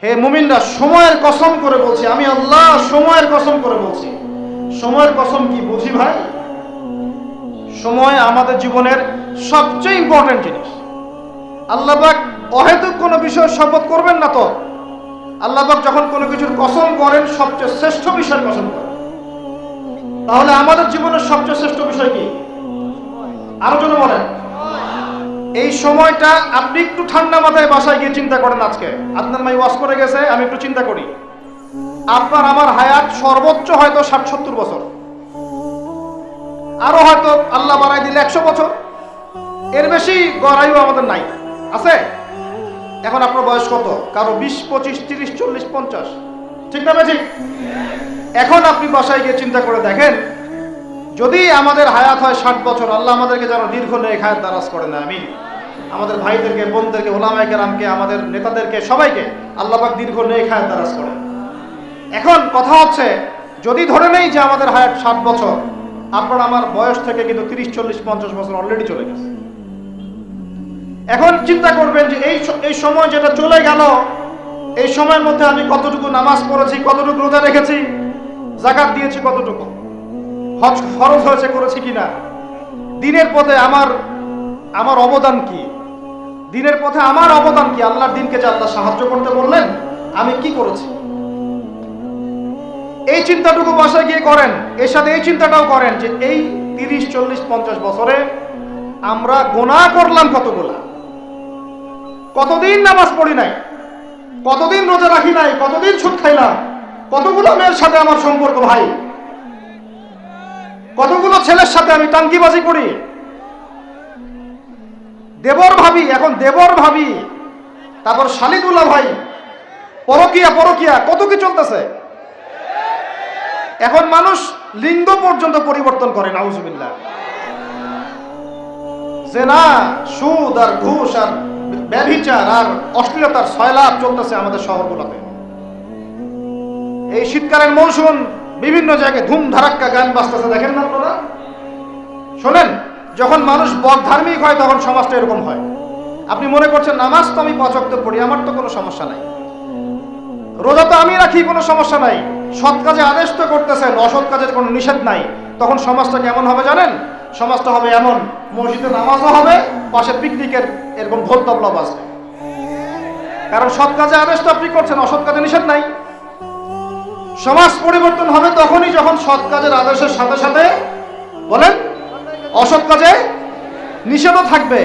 হে মুমিনরা, সময়ের কসম করে বলছি, আমি আল্লাহ সময়ের কসম করে বলছি। সময়ের কসম কি বুঝি ভাই? সময় আমাদের জীবনের সবচেয়ে ইম্পর্টেন্ট জিনিস। আল্লাহ পাক অহেতুক কোনো বিষয়ের শপথ করবেন না তো। আল্লাহ পাক যখন কোনো কিছুর কসম করেন সবচেয়ে শ্রেষ্ঠ বিষয়ের কসম করেন। তাহলে আমাদের জীবনের সবচেয়ে শ্রেষ্ঠ বিষয় কি? আরো জনে বলেন। এই সময়টা আপনি একটু ঠান্ডা মাথায় বাসায় গিয়ে চিন্তা করেন। আজকে আপনার মাই ওয়াজ করে গেছে, আমি একটু চিন্তা করি, আপনার আমার হায়াত সর্বোচ্চ হয়তো 60-70 বছর, আরো হয়তো আল্লাহ বাড়াই দিলে 100 বছর, এর বেশি গড়াইও আমাদের নাই, আছে? এখন আপনার বয়স কত? কারো 20, 25, 30, 40, 50, ঠিক না ঠিক? এখন আপনি বাসায় গিয়ে চিন্তা করে দেখেন, যদি আমাদের হায়াত হয় 60 বছর, আল্লাহ আমাদেরকে যেন দীর্ঘ নেক হায়াত দারাজ করে না। আমিন। আমাদের ভাইদেরকে, বোনদেরকে, ওলামায়ে কেরামকে, আমাদের নেতাদেরকে, সবাইকে আল্লাহ পাক দীর্ঘ নেক হায়াত দারাজ করে। এখন কথা হচ্ছে, যদি ধরে নেই যে আমাদের হায়াত 60 বছর, আপনার আমার বয়স থেকে কিন্তু 30, 40, 50 বছর অলরেডি চলে গেছে। এখন চিন্তা করবেন যে এই সময় যেটা চলে গেল, এই সময়ের মধ্যে আমি কতটুকু নামাজ পড়েছি, কতটুকু রোজা রেখেছি, যাকাত দিয়েছি কতটুকু, হজ ফরজ হয়েছে করেছি কিনা, দ্বীনের পথে আমার অবদান কি, দ্বীনের পথে আমার অবদান কি, আল্লাহর দ্বীনকে যে আল্লাহ সাহায্য করতে বললেন আমি কি করেছি, এই চিন্তাটুকু বাসায় গিয়ে করেন। এর সাথে এই চিন্তাটাও করেন যে এই 30, 40, 50 বছরে আমরা গুনাহ করলাম কতগুলা, কতদিন নামাজ পড়ি নাই, কতদিন রোজা রাখি নাই, কতদিন সুদ খাইলাম, কতগুলো মেয়ের সাথে আমার সম্পর্ক ভাই, কতগুলো ছেলের সাথে আমি টাঙ্কিবাজি করি, দেবর ভাবি, এখন দেবর ভাবি, তারপর শালিদুল্লাহ ভাই, পরকিয়া কত কি চলতেছে। এখন মানুষ লিঙ্গ পর্যন্ত পরিবর্তন করে, নাউজুবিল্লাহ। জেনা, সুদ আর ঘুষ আর ব্যভিচার আর অশ্লীলতার সয়লাভ চলতেছে আমাদের শহরগুলোতে। এই শীতকালের মৌসুম, বিভিন্ন জায়গায় ধুম ধারাক্কা গান বাজতেছে, দেখেন না আপনারা? শোনেন, যখন মানুষ বকধার্মিক হয় তখন সমাজটা এরকম হয়। আপনি মনে করছেন নামাজ তো আমি 5 ওয়াক্ত পড়ি, আমার তো কোনো সমস্যা নাই, রোজা তো আমি রাখি, কোনো সমস্যা নাই, সৎ কাজে আদেশ তো করতেছেন, অসৎ কাজের কোনো নিষেধ নাই, তখন সমাজটা কেমন হবে জানেন? সমাজটা হবে এমন, মসজিদে নামাজও হবে, পাশে পিকনিকের এরকম ঢোল তবলা বাজবে। কারণ সৎ কাজে আদেশ তো আপনি করছেন, অসৎ কাজে নিষেধ নাই। সমাজ পরিবর্তন হবে তখনই যখন সৎ কাজের আদেশের সাথে সাথে বলেন অসৎ কাজে নিষেধও থাকবে।